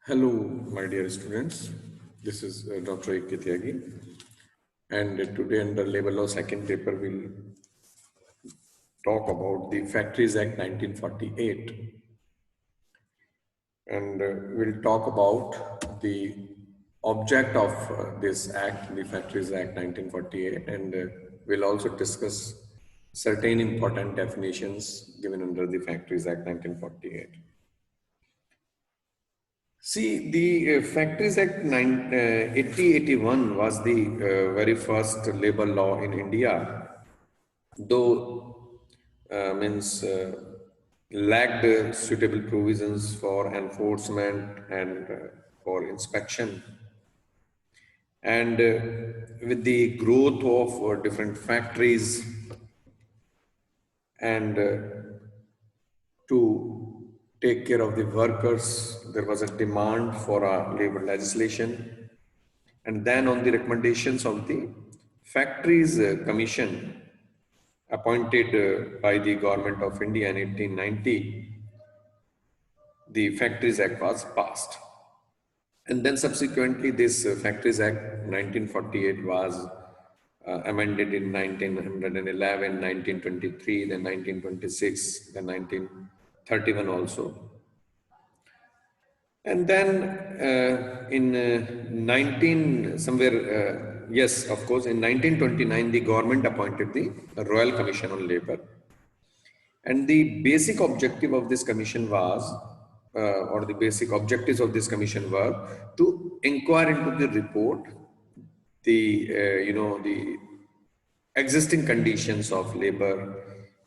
Hello, my dear students. This is Dr. A. K. Tyagi, and today under labor law second paper we'll talk about the Factories Act 1948, and we'll talk about the object of this act, the Factories Act 1948, and we'll also discuss certain important definitions given under the Factories Act 1948. See, the Factories Act 8081 was the very first labor law in India, though means lacked suitable provisions for enforcement and for inspection. And with the growth of different factories and to take care of the workers, there was a demand for a labor legislation. And then on the recommendations of the Factories Commission appointed by the Government of India in 1890, the Factories Act was passed. And then subsequently this Factories Act 1948 was amended in 1911, 1923, then 1926, then 1931 also. And then in 1929, the government appointed the Royal Commission on Labor. And the basic objective of this commission was, or the basic objectives of this commission were to inquire into the report, the existing conditions of labor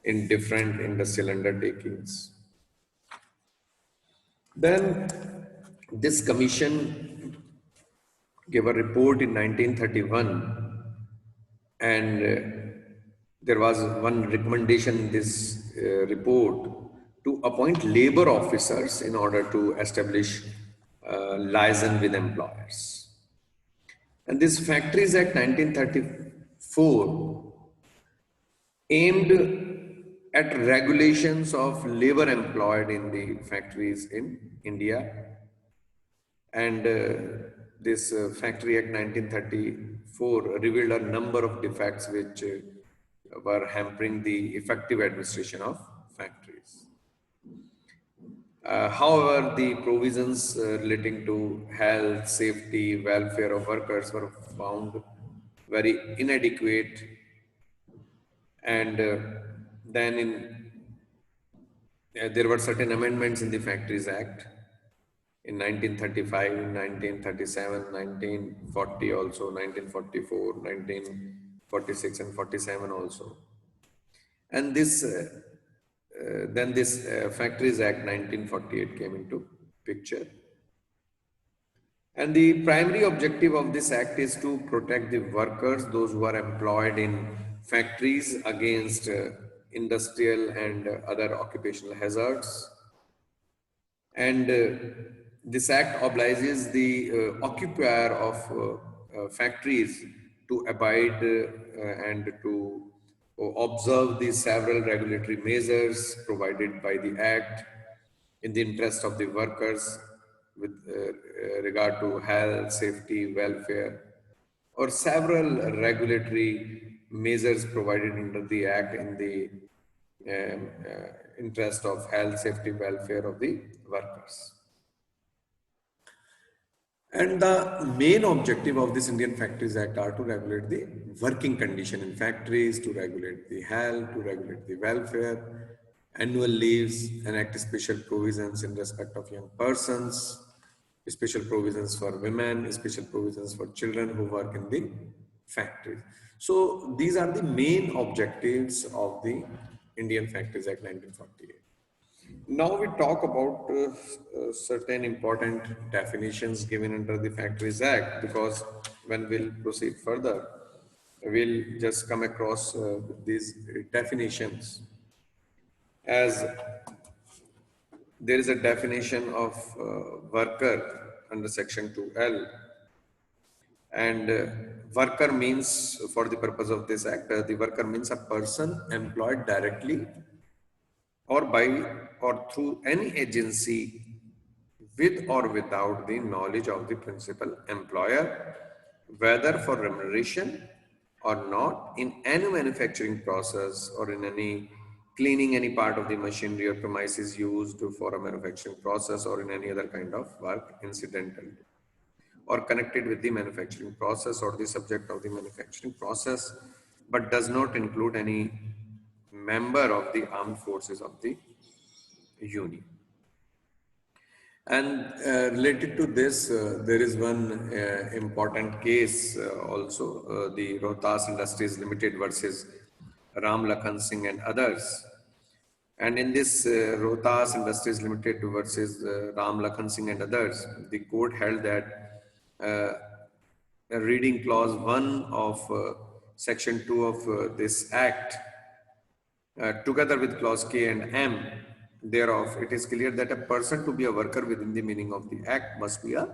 in different industrial undertakings. Then this commission gave a report in 1931, and there was one recommendation in this report to appoint labor officers in order to establish liaison with employers. And this Factories Act 1934 aimed at regulations of labor employed in the factories in India. And this Factory Act 1934 revealed a number of defects which were hampering the effective administration of factories. However, the provisions relating to health, safety, welfare of workers were found very inadequate. And then there were certain amendments in the Factories Act in 1935, 1937, 1940 also, 1944, 1946 and 47 also. And this then this Factories Act 1948 came into picture. And the primary objective of this act is to protect the workers, those who are employed in factories, against industrial and other occupational hazards. And this act obliges the occupier of factories to abide and to observe the several regulatory measures provided by the act in the interest of the workers with regard to health, safety, welfare, or several regulatory measures provided under the act in the interest of health, safety, welfare of the workers. And the main objective of this Indian Factories Act are to regulate the working condition in factories, to regulate the health, to regulate the welfare, annual leaves, enact special provisions in respect of young persons, special provisions for women, special provisions for children who work in the factories. So these are the main objectives of the Indian Factories Act 1948. Now we talk about certain important definitions given under the Factories Act, because when we'll proceed further, we'll just come across these definitions. As there is a definition of worker under section 2L, and worker means, for the purpose of this act, the worker means a person employed directly or by or through any agency with or without the knowledge of the principal employer, whether for remuneration or not, in any manufacturing process or in any cleaning any part of the machinery or premises used for a manufacturing process or in any other kind of work incidental or connected with the manufacturing process or the subject of the manufacturing process, but does not include any member of the armed forces of the union. And related to this, there is one important case also, the Rohtas Industries Limited versus Ram Lakhan Singh and others. And in this Rohtas Industries Limited versus Ram Lakhan Singh and others, the court held that reading clause 1 of section 2 of this act, together with clause K and M thereof, it is clear that a person to be a worker within the meaning of the act must be a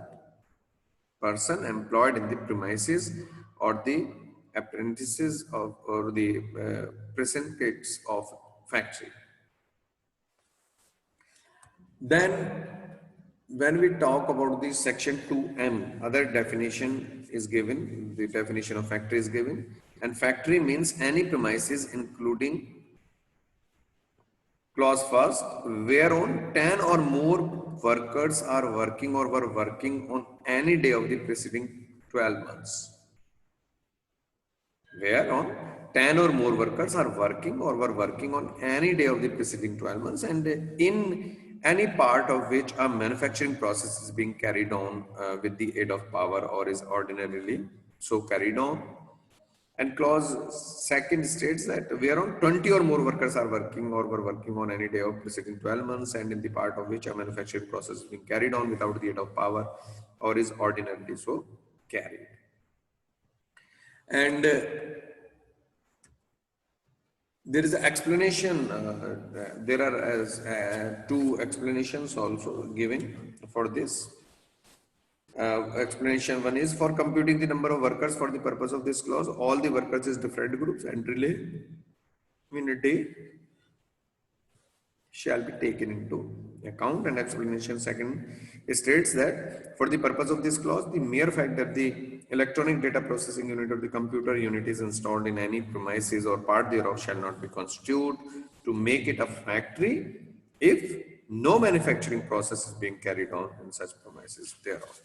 person employed in the premises or the apprentices of or the precincts of factory. Then when we talk about the section 2M, other definition is given, the definition of factory is given, and factory means any premises including clause first, whereon 10 or more workers are working or were working on any day of the preceding 12 months. Whereon 10 or more workers are working or were working on any day of the preceding 12 months and in any part of which a manufacturing process is being carried on with the aid of power or is ordinarily so carried on. And clause second states that whereon 20 or more workers are working or were working on any day of preceding 12 months and in the part of which a manufacturing process is being carried on without the aid of power or is ordinarily so carried. And there is an explanation, there are two explanations also given for this. Explanation one is for computing the number of workers for the purpose of this clause, all the workers is different groups and relay in a day shall be taken into account. And explanation second states that for the purpose of this clause, the mere fact that the electronic data processing unit or the computer unit is installed in any premises or part thereof shall not be constitute to make it a factory if no manufacturing process is being carried on in such premises thereof.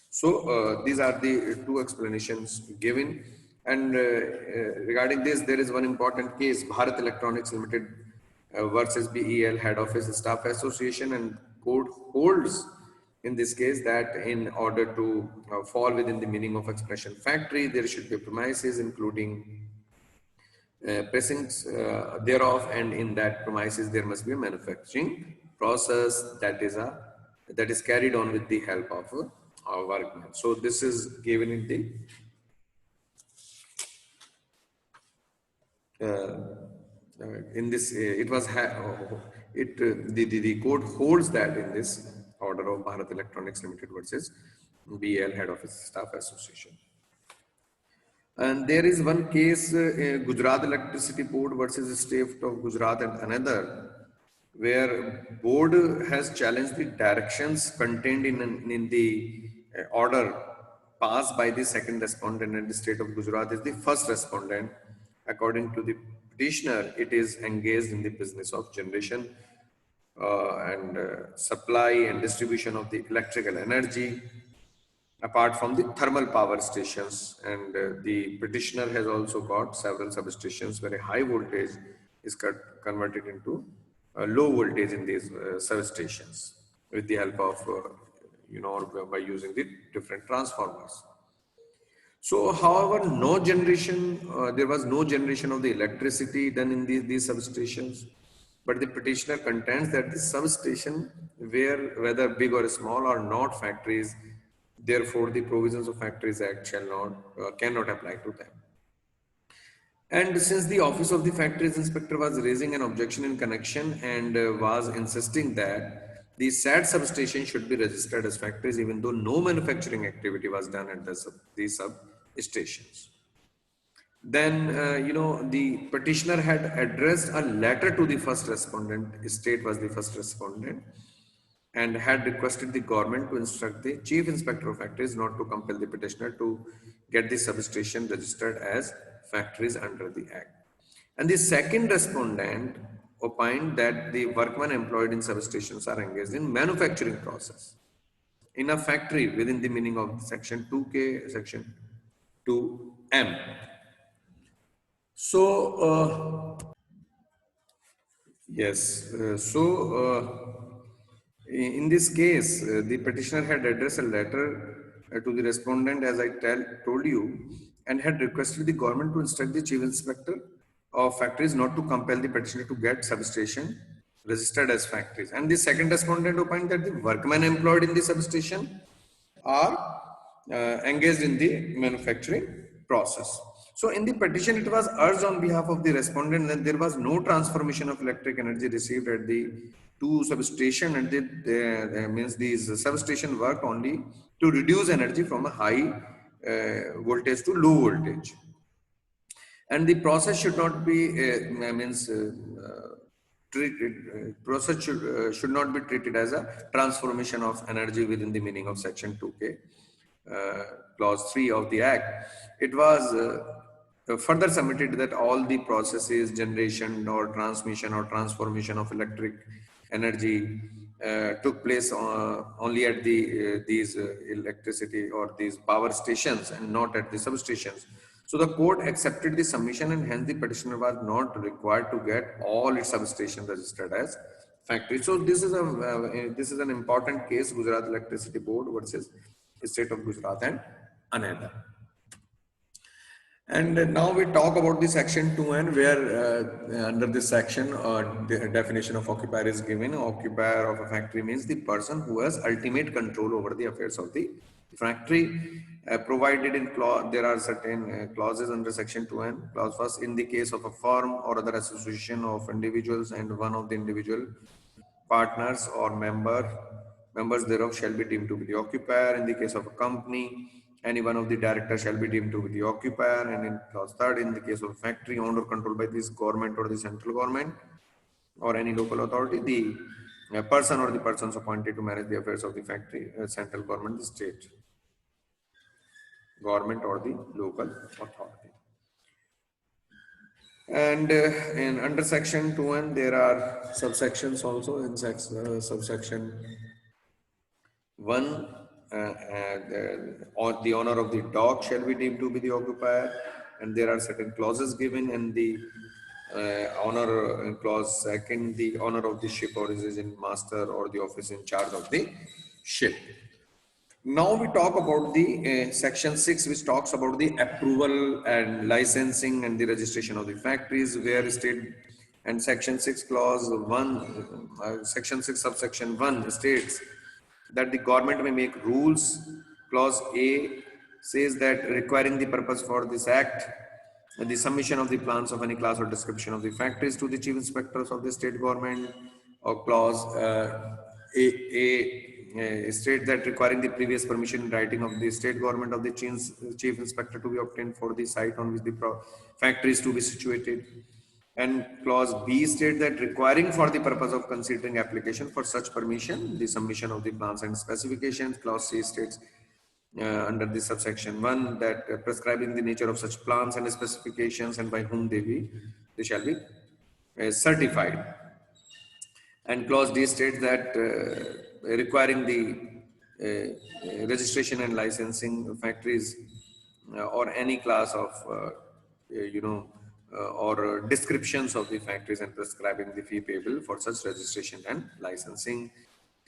So these are the two explanations given. And regarding this, there is one important case, Bharat Electronics Limited versus BEL Head Office Staff Association, and court holds in this case that in order to fall within the meaning of expression factory, there should be premises including precincts thereof, and in that premises there must be a manufacturing process that is carried on with the help of a workman. So this is given in this it was the court holds that in this order of Bharat Electronics Limited versus BEL Head Office Staff Association. And there is one case, Gujarat Electricity Board versus State of Gujarat and another, where board has challenged the directions contained in the order passed by the second respondent, and the state of Gujarat is the first respondent. According to the petitioner, it is engaged in the business of generation and supply and distribution of the electrical energy apart from the thermal power stations. And the petitioner has also got several substations where a high voltage is converted into low voltage in these substations with the help of by using the different transformers. So however, there was no generation of the electricity done in these substations, but the petitioner contends that the substation, whether big or small, are not factories, therefore the provisions of Factories Act cannot apply to them. And since the office of the factories inspector was raising an objection in connection and was insisting that the said substation should be registered as factories even though no manufacturing activity was done at these substations, then the petitioner had addressed a letter to the first respondent. State was the first respondent, and had requested the government to instruct the chief inspector of factories not to compel the petitioner to get the substation registered as factories under the act. And the second respondent opined that the workmen employed in substations are engaged in manufacturing process in a factory within the meaning of section 2K, section 2M. So, yes, in this case, the petitioner had addressed a letter to the respondent, as I told you, and had requested the government to instruct the chief inspector of factories not to compel the petitioner to get substation registered as factories. And the second respondent opined that the workmen employed in the substation are engaged in the manufacturing process. So in the petition, it was urged on behalf of the respondent that there was no transformation of electric energy received at the two substation, and means these substation worked only to reduce energy from a high voltage to low voltage. And the process should not be process should not be treated as a transformation of energy within the meaning of section 2K clause 3 of the act. It was further submitted that all the processes, generation or transmission or transformation of electric energy took place only at these electricity or these power stations and not at the substations. So the court accepted the submission, and hence the petitioner was not required to get all its substations registered as factory. So this is an important case, Gujarat Electricity Board versus State of Gujarat and ANEDA. And now we talk about the section 2N, where under this section, the definition of occupier is given. Occupier of a factory means the person who has ultimate control over the affairs of the factory. Provided in clause, there are certain clauses under section 2N. Clause first, in the case of a firm or other association of individuals and one of the individual partners or members thereof shall be deemed to be the occupier. In the case of a company, any one of the directors shall be deemed to be the occupier. And in clause third, in the case of a factory owned or controlled by this government or the central government or any local authority, the person or the persons appointed to manage the affairs of the factory, central government, the state government or the local authority. And under section 2N, there are subsections also. In subsection 1, the owner of the dock shall be deemed to be the occupier, and there are certain clauses given. And the owner in clause 2, the owner of the ship or resident master or the officer in charge of the ship. Now we talk about the section 6, which talks about the approval and licensing and the registration of the factories, where state and section 6 clause 1, section 6 subsection 1 states that the government may make rules. Clause A says that requiring the purpose for this act, the submission of the plans of any class or description of the factories to the chief inspectors of the state government. Or clause A state that requiring the previous permission in writing of the state government of the chief inspector to be obtained for the site on which the factories to be situated. And clause B state that requiring for the purpose of considering application for such permission, the submission of the plans and specifications. Clause C states under the subsection 1 that prescribing the nature of such plans and specifications and by whom they shall be certified. And clause D states that requiring the registration and licensing factories or any class of or descriptions of the factories and prescribing the fee payable for such registration and licensing.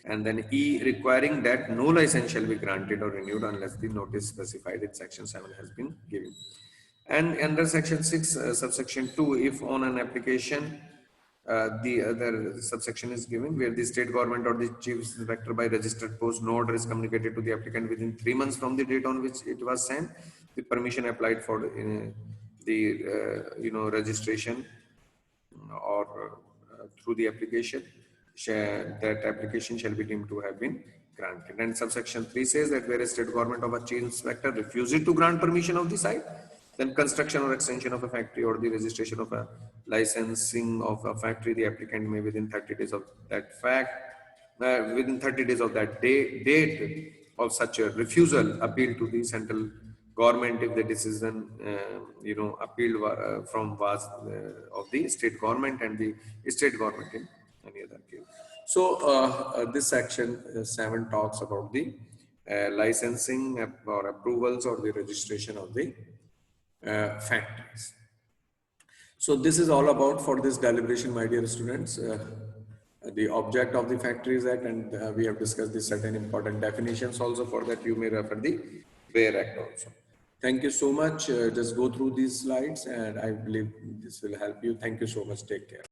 And then E, requiring that no license shall be granted or renewed unless the notice specified in section 7 has been given. And under section 6 subsection 2, if on an application the other subsection is given where the state government or the chief inspector by registered post no order is communicated to the applicant within 3 months from the date on which it was sent, the permission applied for the registration or through the application, that application shall be deemed to have been granted. And subsection 3 says that where a state government of a chief inspector refuses to grant permission of the site, then construction or extension of a factory or the registration of a licensing of a factory, the applicant may within 30 days of that fact within 30 days of that date of such a refusal, appeal to the central government if the decision, appealed from was of the state government and the state government in any other case. So this section 7 talks about the licensing or approvals or the registration of the factories. So this is all about for this deliberation, my dear students. The object of the Factories Act, and we have discussed the certain important definitions also. For that you may refer the WARE Act also. Thank you so much. Just go through these slides and I believe this will help you. Thank you so much. Take care.